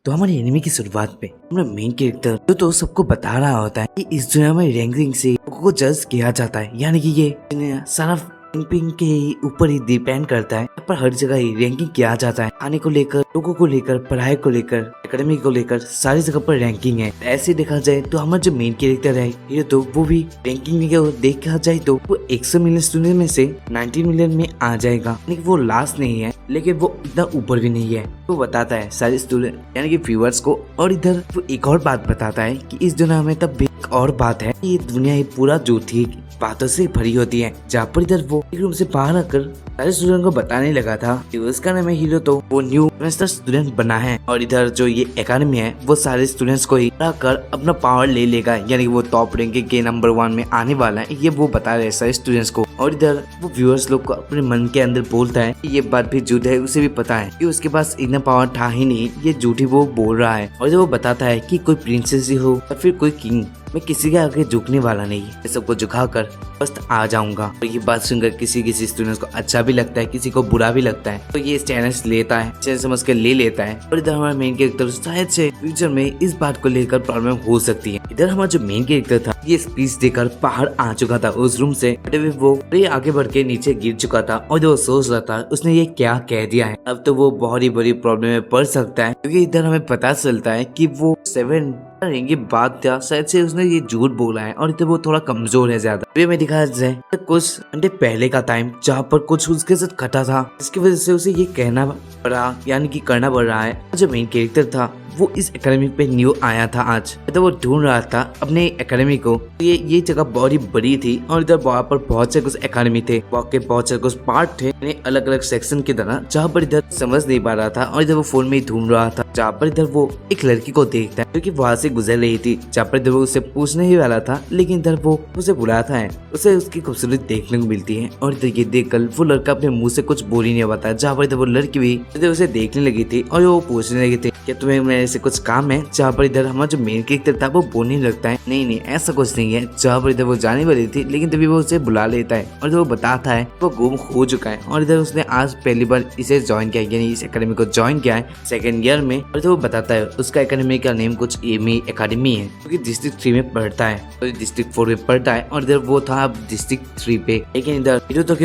तो हमारे एनिमे की शुरुआत में हमारा मेन कैरेक्टर तो सबको बता रहा होता है कि इस दुनिया में रैंकिंग से लोगों को जज किया जाता है, यानी कि ये दुनिया सारा रैंकिंग के ऊपर ही डिपेंड करता है। यहाँ पर हर जगह ही रैंकिंग किया जाता है, खाने को लेकर, लोगों को लेकर, पढ़ाई को लेकर, एकेडमी को लेकर, सारी जगह पर रैंकिंग है। ऐसे देखा जाए तो हमारा जो मेन कैरेक्टर है ये तो वो भी रैंकिंग में देखा जाए तो वो 100 मिलियन स्टूडेंट में से 90 मिलियन में आ जाएगा, यानी कि वो लास्ट नहीं है लेकिन वो इतना ऊपर भी नहीं है। वो बताता है सारे स्टूडेंट यानी कि व्यूअर्स को, और इधर वो एक और बात बताता है कि इस दुनिया में तब भी एक और बात है, ये दुनिया ही पूरा झूठी बातों से भरी होती है। जहाँ पर इधर वो एक रूम से बाहर आकर सारे स्टूडेंट को बताने लगा था कि उसका नाम है हीरो, तो वो न्यू सेमेस्टर स्टूडेंट बना है और इधर जो ये एकेडमी है वो सारे स्टूडेंट्स को ही कर अपना पावर ले लेगा, यानी वो टॉप रैंकिंग के नंबर 1 में आने वाला है, ये वो बता रहे सारे स्टूडेंट्स को। और इधर वो व्यूअर्स लोग को अपने मन के अंदर बोलता है कि ये बात भी झूठ है, उसे भी पता है कि उसके पास इतना पावर था ही नहीं, ये झूठी वो बोल रहा है। और जब वो बताता है कि कोई प्रिंसेस ही हो या फिर कोई किंग, मैं किसी के आगे झुकने वाला नहीं, मैं सबको झुकाकर बस आ जाऊंगा। और ये बात सुनकर किसी स्टूडेंट्स को अच्छा भी लगता है, किसी को बुरा भी लगता है, तो ये चैलेंज लेता है, चैलेंज समझ के ले लेता है। और इधर हमारा मेन कैरेक्टर शायद से फ्यूचर में इस बात को लेकर प्रॉब्लम हो सकती है। इधर हमारा जो मेन कैरेक्टर था ये स्पीच देकर बाहर आ चुका था उस रूम से, वो आगे बढ़ के नीचे गिर चुका था और जो सोच रहा था उसने ये क्या कह दिया है, अब तो वो बहुत ही बड़ी प्रॉब्लम में पड़ सकता है। क्योंकि इधर हमें पता चलता है कि वो 7 ये बात था, शायद से उसने ये झूठ बोला है और इधर वो थोड़ा कमजोर है ज्यादा। वे में दिखाया जाए कुछ घंटे पहले का टाइम जहाँ पर कुछ उसके साथ घटा था, इसकी वजह से उसे ये कहना पड़ा, यानी कि करना पड़ रहा है। जो मेन कैरेक्टर था वो इस एकेडमी पे न्यू आया था आज, तो वो ढूंढ रहा था अपने एकेडमी को। ये जगह बहुत ही बड़ी थी और इधर वहाँ पर बहुत से कुछ एकेडमी थे, वहाँ के बहुत से कुछ पार्ट थे अलग अलग सेक्शन की तरह, जहाँ पर इधर समझ नहीं पा रहा था। और इधर वो फोन में ही ढूंढ रहा था, जहाँ पर इधर वो एक लड़की को देखता है जो कि वहाँ से गुजर रही थी, जहाँ पर इधर वो उसे पूछने ही वाला था, लेकिन इधर वो उसे बुलाता है, उसे उसकी खूबसूरती देखने को मिलती है। और इधर ये देखकर वो लड़का अपने मुंह से कुछ बोल ही नहीं पाता, जहाँ पर इधर वो लड़की भी इधर उसे देखने लगी थी और वो पूछने लगी थी कि तुम्हें मेरे से कुछ काम है। जहाँ पर इधर हमारा जो मेन कैरेक्टर था वो बोलने लगता है नहीं ऐसा कुछ नहीं है। जहाँ पर इधर वो जाने वाली थी लेकिन तभी वो उसे बुला लेता है और वो बताता है वो गुम हो चुका है और इधर उसने आज पहली बार इसे ज्वाइन किया, यानी इस एकेडमी को ज्वाइन किया है 2nd ईयर में। और वो बताता है उसका एकेडमी का नेम कुछ एमी एकेडमी है, क्योंकि डिस्ट्रिक्ट 3 में पढ़ता है, तो डिस्ट्रिक्ट 4 में पढ़ता है और इधर वो था डिस्ट्रिक्ट 3 पे। लेकिन इधर हीरो तो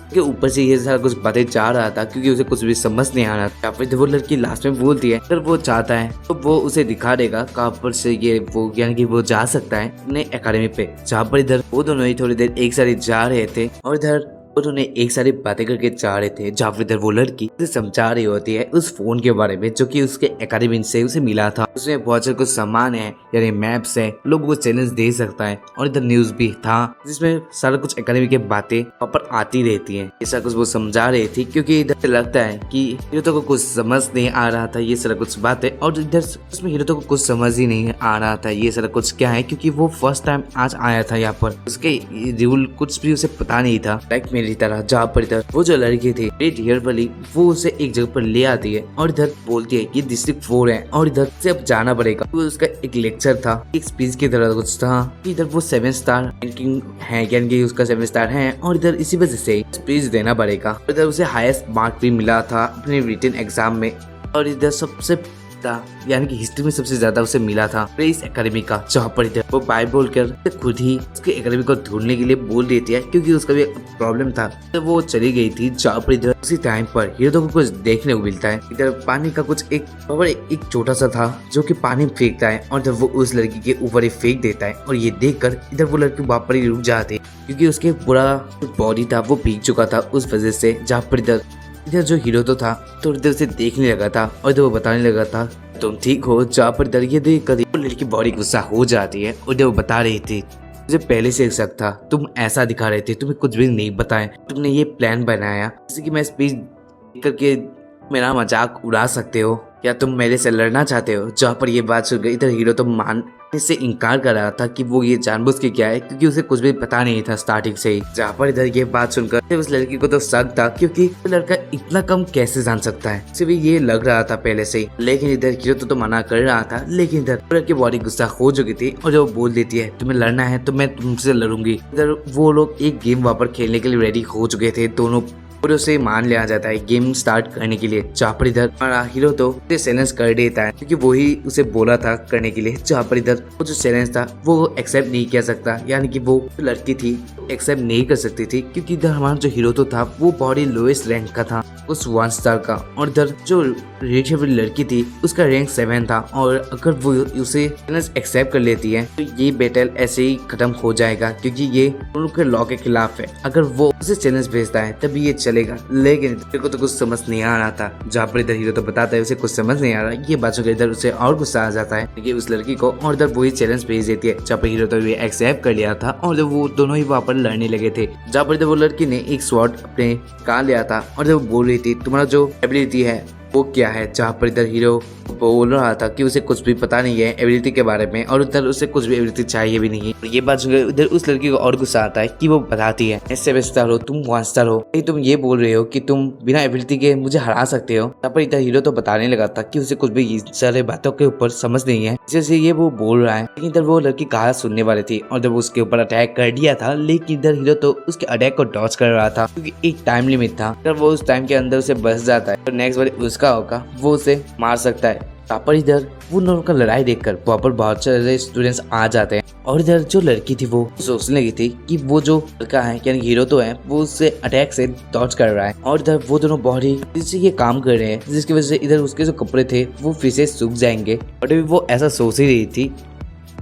के ऊपर से ये सारा कुछ बातें जा रहा था क्योंकि उसे कुछ भी समझ नहीं आ रहा था। फिर वो लड़की लास्ट में बोलती है अगर वो चाहता है तो वो उसे दिखा देगा कहाँ पर से ये वो, यानी कि वो जा सकता है अपने एकेडमी पे। जहाँ पर इधर वो दोनों ही थोड़ी देर एक साथ जा रहे थे और इधर उन्होंने एक सारी बातें करके जा रहे थे, जहाँ पर इधर वो लड़की उसे समझा रही होती है उस फोन के बारे में जो कि उसके एकेडमी से उसे मिला था। उसमें बहुत सारे कुछ सामान है, यानी मैप्स है, लोगों को चैलेंज दे सकता है और इधर न्यूज भी था जिसमें सारा कुछ एकेडमी की बातें वहाँ पर आती रहती है। ऐसा कुछ वो समझा रही थी क्योंकि इधर लगता है कि हीरो को कुछ समझ नहीं आ रहा था ये सारा कुछ बातें, और इधर उसमें हीरो को कुछ समझ ही नहीं आ रहा था ये सारा कुछ क्या है, क्योंकि वो फर्स्ट टाइम आज आया था यहाँ पर, उसके रूल कुछ भी उसे पता नहीं था लाइक मेरी तरह। जहाँ पर इधर वो जो लड़की थी रेड हेयर वाली वो उसे एक जगह पर ले आती है और इधर बोलती है कि डिस्ट्रिक्ट 4 है और इधर से अब जाना पड़ेगा। तो उसका एक लेक्चर था, एक स्पीच की तरह कुछ था कि इधर वो 7 स्टार रैंकिंग है, यानी कि उसका 7 स्टार है और इधर इसी वजह से स्पीच देना पड़ेगा। इधर उसे हाईएस्ट मार्क भी मिला था अपने रिटन एग्जाम में और इधर सबसे यानी कि हिस्ट्री में सबसे ज्यादा उसे मिला था इस एकेडमी का। जहाँ पर इधर वो बाय बोलकर खुद ही उसके एकेडमी को ढूंढने के लिए बोल देती है क्योंकि उसका भी प्रॉब्लम था। तो वो चली गई थी, जहाँ पर इधर उसी टाइम पर हीरो को कुछ देखने को मिलता है। इधर पानी का कुछ एक छोटा सा था जो कि पानी फेंकता है और इधर वो उस लड़की के ऊपर ही फेंक देता है और ये देख कर इधर वो लड़की वहाँ पर ही रुक जाती है क्योंकि उसके पूरा बॉडी था वो भीग चुका था उस वजह से। जहाँ पर इधर जो हीरो तो था तो इधर से देखने लगा था और इधर वो बताने लगा था तुम ठीक हो। जहाँ पर इधर ये देख कर वो लड़की बॉडी गुस्सा हो जाती है और इधर वो बता रही थी मुझे पहले से एक शक था, तुम ऐसा दिखा रहे थे, तुम्हें कुछ भी नहीं बताया, तुमने ये प्लान बनाया जैसे कि मैं स्पीच करके मेरा मजाक उड़ा सकते हो या तुम मेरे से लड़ना चाहते हो। जहाँ पर ये बात सुन गई इधर हीरो तो मानने से इनकार कर रहा था कि वो ये जानबूझ के क्या है, क्योंकि उसे कुछ भी पता नहीं था स्टार्टिंग से ही। जहाँ पर इधर ये बात सुनकर उस लड़की को तो शक था क्योंकि वो लड़का इतना कम कैसे जान सकता है, उसे भी ये लग रहा था पहले से ही। लेकिन इधर हीरो तो मना कर रहा था, लेकिन इधर लड़की बॉडी गुस्सा हो चुकी थी और जब वो बोल देती है तुम्हें लड़ना है तो मैं तुमसे लड़ूंगी। इधर वो लोग एक गेम वहाँ पर खेलने के लिए रेडी हो चुके थे दोनों और उसे मान लिया जाता है गेम स्टार्ट करने के लिए। जहाँ पर इधर हमारा हीरो तो उसे चैलेंज कर देता है क्योंकि वही उसे बोला था करने के लिए। जहाँ पर इधर वो जो चैलेंज था वो एक्सेप्ट नहीं किया सकता, यानी कि वो लड़की थी एक्सेप्ट नहीं कर सकती थी क्योंकि इधर हमारा जो हीरो तो था वो बहुत ही लोएस्ट रैंक का था, उस 1 स्टार का, और इधर जो रेड वाली लड़की थी उसका रैंक 7 था। और अगर वो उसे एक्सेप्ट कर लेती है तो ये बैटल ऐसे ही खत्म हो जाएगा क्योंकि ये उनके लॉ के खिलाफ है। अगर वो उसे चैलेंज भेजता है तभी ये चलेगा, लेकिन तेरे को तो कुछ समझ नहीं आ रहा था। जहाँ पर इधर हीरो तो बताता है उसे कुछ समझ नहीं आ रहा, ये बात सुनकर इधर उसे और गुस्सा आ जाता है कि उस लड़की को, और इधर वही चैलेंज भेज देती है। जहाँ पर हीरो तो ये एक्सेप्ट कर लिया था और वो दोनों ही वहाँ पर लड़ने लगे थे। जहाँ पर इधर वो लड़की ने एक स्वॉर्ड अपने कहा लिया था और जब वो बोल रही थी तुम्हारा जो एबिलिटी है वो क्या है। जहाँ पर इधर हीरो बोल रहा था कि उसे कुछ भी पता नहीं है एबिलिटी के बारे में और उधर उसे कुछ भी एबिलिटी चाहिए भी नहीं है। ये बात सुनकर उधर उस लड़की को और गुस्सा आता है कि वो बताती है ऐसे 7 स्टार हो तुम 1 स्टार हो, नहीं तुम ये बोल रहे हो कि तुम बिना एबिलिटी के मुझे हरा सकते हो। तब पर इधर हीरो तो बताने लगा था कि उसे कुछ भी सारे बातों के ऊपर समझ नहीं है, जैसे ये वो बोल रहा है। लेकिन इधर वो लड़की कहा सुनने वाली थी और जब उसके ऊपर अटैक कर दिया था, लेकिन इधर हीरो तो उसके अटैक को डॉज कर रहा था क्योंकि एक टाइम लिमिट था। अगर वो उस टाइम के अंदर उसे बच जाता है तो नेक्स्ट बार उसका होगा, वो उसे मार सकता है। यहाँ पर इधर वो दोनों का लड़ाई देखकर वहाँ पर बहुत सारे स्टूडेंट्स आ जाते हैं और इधर जो लड़की थी वो सोचने लगी थी कि वो जो लड़का है यानी हीरो तो है वो उससे अटैक से डॉज कर रहा है और इधर वो दोनों बहुत ही जिससे ये काम कर रहे हैं, जिसकी वजह से इधर उसके जो कपड़े थे वो फिर से सूख जाएंगे। बट अभी वो ऐसा सोच ही रही थी,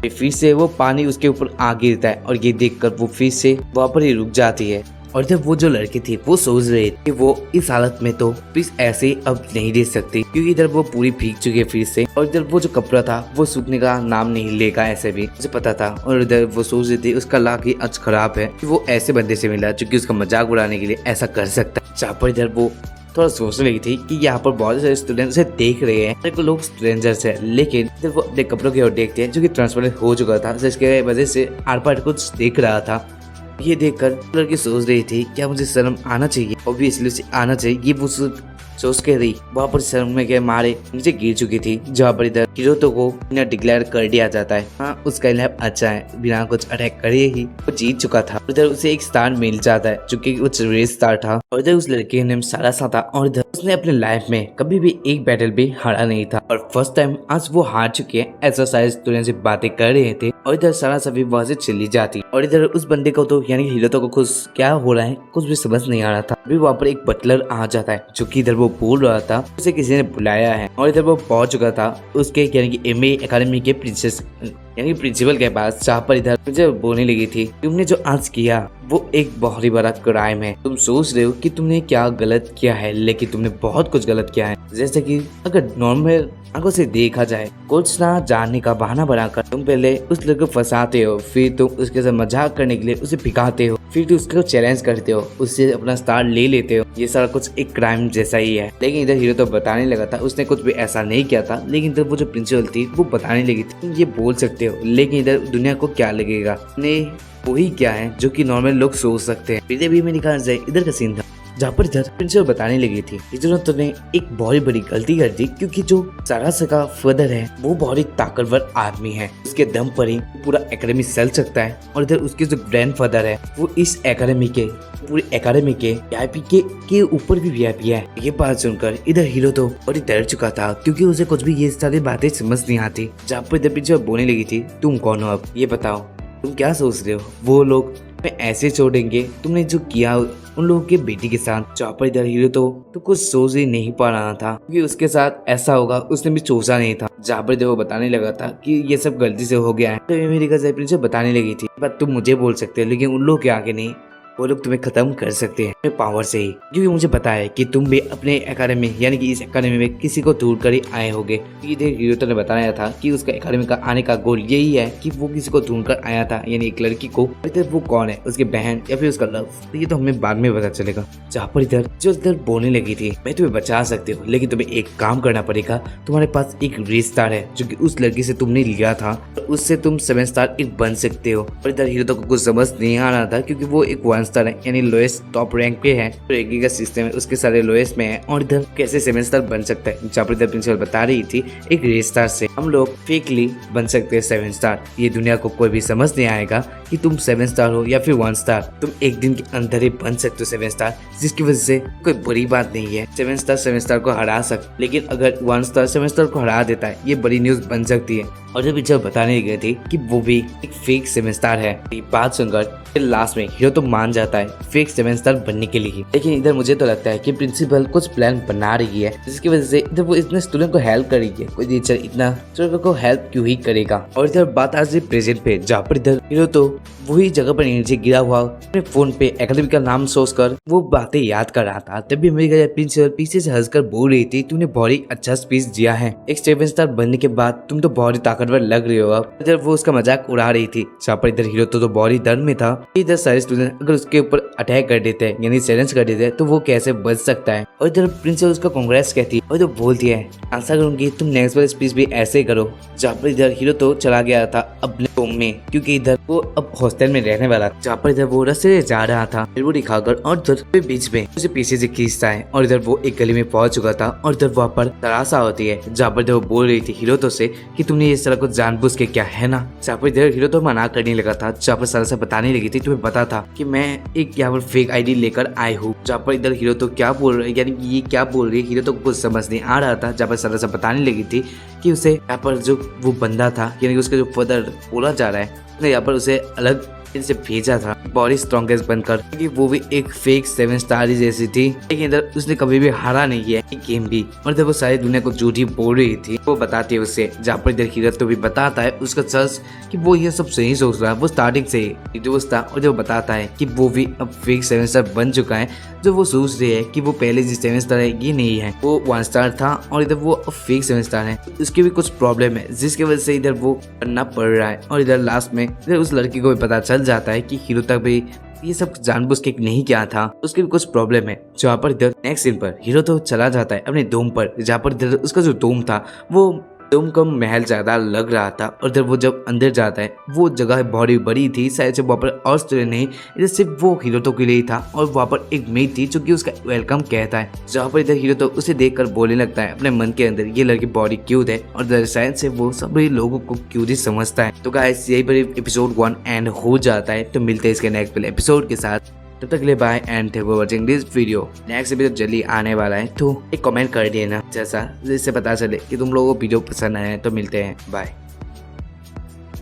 फिर से वो पानी उसके ऊपर आ गिरता है और ये देखकर वो फिर से वहाँ पर ही रुक जाती है। और जब वो जो लड़की थी वो सोच रही थी कि वो इस हालत में तो प्लीज ऐसे अब नहीं दे सकती क्योंकि इधर वो पूरी भीग चुकी है फिर से, और इधर वो जो कपड़ा था वो सूखने का नाम नहीं लेगा, ऐसे भी मुझे पता था। और इधर वो सोच रही थी उसका लाख ही आज खराब है कि वो ऐसे बंदे से मिला जो कि उसका मजाक उड़ाने के लिए ऐसा कर सकता है। जहाँ पर इधर वो थोड़ा सोचने लगी थी कि यहाँ पर बहुत सारे स्टूडेंट से देख रहे हैं, को लोग स्ट्रेंजर्स है, लेकिन जब वो अपने कपड़ों की ओर देखते हैं जो कि ट्रांसपेरेंट हो चुका था, जिसके वजह से आर पार कुछ देख रहा था। ये देखकर लड़की सोच रही थी क्या मुझे शर्म आना चाहिए, ऑब्वियसली उसे आना चाहिए। ये वो सोच के रही वहाँ पर शर्म में के मारे नीचे गिर चुकी थी। जहाँ पर इधर हीरो तो को डिक्लेयर कर दिया जाता है, हाँ उसका लैब अच्छा है, बिना कुछ अटैक करे ही वो जीत चुका था। इधर उसे एक स्टार मिल जाता है जो कि कुछ रेस स्टार था और इधर उस लड़के का नाम सारा सा था और इधर उसने अपने लाइफ में कभी भी एक बैटल भी हारा नहीं था और फर्स्ट टाइम आज वो हार चुके हैं। ऐसा सारे स्टूडेंट से बातें कर रहे थे और इधर सारा सभी वहां से चली जाती और इधर उस बंदे को तो यानी हीरो तो को खुद क्या हो रहा है कुछ भी समझ नहीं आ रहा था। अभी वहाँ पर एक बटलर आ जाता है जो कि इधर वो बोल रहा था उसे किसी ने बुलाया है और इधर वो पहुंच चुका था उसके यानी कि एमए एकेडमी के प्रिंसेस यानी प्रिंसिपल के पास। जहाँ पर इधर मुझे बोलने लगी थी तुमने जो आज किया वो एक बहुत ही बड़ा क्राइम है। तुम सोच रहे हो कि तुमने क्या गलत किया है, लेकिन तुमने बहुत कुछ गलत किया है। जैसे कि अगर नॉर्मल आंखों से देखा जाए कुछ ना जानने का बहाना बनाकर तुम पहले उस लड़के को फंसाते हो, फिर तुम उसके साथ मजाक करने के लिए उसे भिगाते हो, फिर तुम उसको चैलेंज करते हो, उससे अपना स्टार ले लेते हो। ये सारा कुछ एक क्राइम जैसा ही है। लेकिन इधर हीरो तो बताने लगा था उसने कुछ भी ऐसा नहीं किया था, लेकिन इधर वो जो प्रिंसिपल थी वो बताने लगी थी तुम ये बोल सकते हो, लेकिन इधर दुनिया को क्या लगेगा, ने वही क्या है जो कि नॉर्मल लोग सोच सकते हैं। फिर भी में निकाल जाए इधर का सीन था जहाँ पर इधर प्रिंसिपल बताने लगी थी इधर तो ने एक बहुत बड़ी गलती कर दी क्योंकि जो सारासा का फादर है वो बहुत ही ताकतवर आदमी है, उसके दम पर ही पूरा एकेडमी चल सकता है। और इधर उसके जो ग्रैंडफादर है वो इस एकेडमी के पूरी एकेडमी के वीआईपी के ऊपर भी वीआईपी है। ये बात सुनकर इधर हीरो तो बहुत ही डर चुका था क्योंकि उसे कुछ भी ये सारी बातें समझ नहीं आती। जहाँ पर इधर प्रिंसिपल बोलने लगी थी तुम कौन हो, अब ये बताओ तुम क्या सोच रहे हो, वो लोग ऐसे छोड़ेंगे तुमने जो किया उन लोगों के बेटी के साथ। जहाँ पर इधर हीरो तो कुछ सोच ही नहीं पा रहा था क्योंकि उसके साथ ऐसा होगा उसने भी सोचा नहीं था। जहाँ पर वो बताने लगा था कि ये सब गलती से हो गया है तो मेरी कज़न प्रिंसेस बताने लगी थी बट तुम मुझे बोल सकते हो लेकिन उन लोग के आगे नहीं, वो लोग तुम्हें खत्म कर सकते हैं अपने पावर से ही, क्योंकि मुझे पता है कि तुम भी अपने एकेडमी यानी कि इस एकेडमी में किसी को दूर कर ही आए होगे। हीरो ने बताया था कि उसका एकेडमी का आने का गोल यही है कि वो किसी को ढूंढ कर आया था यानी एक लड़की को। इधर वो कौन है, उसकी बहन या फिर उसका लव, तो ये तो हमें बाद में पता चलेगा। जहाँ पर इधर बोलने लगी थी मैं तुम्हें बचा सकती हूँ लेकिन तुम्हें एक काम करना पड़ेगा, तुम्हारे पास एक रिश्ता है जो कि उस लड़की से तुमने लिया था, उससे तुम 7 स्टार एक बन सकते हो। और इधर हीरो तो कुछ समझ नहीं आ रहा था क्योंकि वो एक 1 स्टार है यानी लोएस्ट टॉप रैंक पे है, तो रैंकिंग का सिस्टम है उसके सारे लोएस्ट में है। और इधर कैसे 7 स्टार बन सकता है, जहाँ पर इधर प्रिंसिपल बता रही थी एक रेड स्टार से हम लोग फेकली बन सकते हैं 7 स्टार। ये दुनिया को कोई भी समझ नहीं आएगा कि तुम 7 स्टार हो या फिर 1 स्टार, तुम एक दिन के अंदर ही बन सकते हो 7 स्टार, जिसकी वजह से कोई बड़ी बात नहीं है। 7 स्टार 7 स्टार को हरा सकते, लेकिन अगर 1 स्टार 7 स्टार को हरा देता है ये बड़ी न्यूज बन सकती है। और जब पिक्चर बताने गए थे कि वो भी एक फेक 7 स्टार है, ये बात सुनकर फिर लास्ट में हीरो तो मान जाता है फेक 7 स्टार बनने के लिए। लेकिन इधर मुझे तो लगता है कि प्रिंसिपल कुछ प्लान बना रही है, जिसकी वजह से इधर वो इतने स्टूडेंट को हेल्प कर रही है। कोई टीचर इतना स्टूडेंट को हेल्प क्यों ही करेगा। और इधर बात आज प्रेजेंट पे, जहाँ पर इधर हीरो तो वही जगह पर नीचे गिरा हुआ अपने फोन पे एकेडमी का नाम सोच कर वो बातें याद कर रहा था। तभी मेरी प्रिंसिपल पीछे से हंसकर बोल रही थी, तूने बहुत ही अच्छा स्पीच दिया है, एक 7 स्टार बनने के बाद तुम तो बहुत ही ताकतवर लग रही हो। इधर वो उसका मजाक उड़ा रही थी, जहाँ पर इधर हीरो तो बहुत ही डर में था। इधर सारे स्टूडेंट अगर उसके ऊपर अटैक कर देते हैं यानी चैलेंज कर देते हैं तो वो कैसे बच सकता है। और इधर प्रिंसिपल उसका कांग्रेस कहती है और तो बोलती है आशा करूंगी तुम नेक्स्ट वाले स्पीच भी ऐसे ही करो। जहाँ पर इधर हीरो तो चला गया था अपने रूम में, क्योंकि इधर वो अब हॉस्टल में रहने वाला। जहाँ पर इधर वो रास्ते से जा रहा था, फिर वो दिखाकर और इधर बीच में उसे पीछे से खींचता है और इधर वो एक गली में पहुंच चुका था। और इधर वहाँ पर तरासा होती है, जहाँ पर वो बोल रही थी हीरो तो से कि तुमने इस तरह को जानबूझ के क्या है ना। जहाँ पर इधर हीरो तो मना करने लगा था, जहाँ पर सरासा बताने लगी थी तुम्हें पता था कि मैं एक यहाँ पर फेक आईडी लेकर आई हूँ। जहाँ पर इधर हीरो तो क्या बोल रहे यानी कि ये क्या बोल रही है, हीरो तो कुछ समझ नहीं आ रहा था। जहाँ पर सरासा बताने लगी थी कि उसे यहाँ पर जो वो बंदा था यानी कि उसका जो फादर बोला जा रहा है, यहाँ पर उसे अलग से भेजा था बॉडी स्ट्रॉन्गेस्ट बनकर, क्योंकि वो भी एक फेक 7 स्टार जैसी थी। लेकिन इधर उसने कभी भी हारा नहीं किया गेम भी। और इधर वो सारी दुनिया को झूठी बोल रही थी, वो बताती है उसे। जहाँ पर इधर हीरो तो भी बताता है उसका सच कि वो ये सब सही सोच रहा है, वो स्टार्टिंग से दोस्त था। और जब बताता है कि वो भी अब फेक 7 स्टार बन चुका है, जो वो सोच रही है कि वो पहले जिस 7 स्टार है ये नहीं है, वो 1 स्टार था और इधर वो अब फेक 7 स्टार है। उसके भी कुछ प्रॉब्लम है जिसकी वजह से इधर वो करना पड़ रहा है। और इधर लास्ट में इधर उस लड़की को भी पता चल जाता है कि हीरो तक भी ये सब जानबूझ के नहीं किया था, उसके भी कुछ प्रॉब्लम है। जहाँ पर इधर नेक्स्ट सीन पर हीरो तो चला जाता है अपने डोम पर, जहाँ पर इधर उसका जो डोम था वो डोम का महल ज्यादा लग रहा था। और इधर वो जब अंदर जाता है वो जगह बहुत बड़ी थी, शायद से वहाँ पर और स्टूडेंट नहीं, इधर सिर्फ वो हीरो तो के लिए था। और वहाँ पर एक मेड थी जो कि उसका वेलकम कहता है। जहाँ पर इधर हीरो तो उसे देखकर बोलने लगता है अपने मन के अंदर ये लड़की बॉडी क्यूट है, और इधर शायद से वो सभी लोगों को क्यूट ही समझता है। तो गाइस यही पर एपिसोड 1 एंड हो जाता है। तो मिलते हैं इसके नेक्स्ट एपिसोड के साथ, तब तक के लिए bye and thank for watching this video. Next episode जल्दी आने वाला है, तो एक कमेंट कर देना जैसा जिससे पता चले कि तुम लोगों को वीडियो पसंद आया है। तो मिलते हैं, बाय।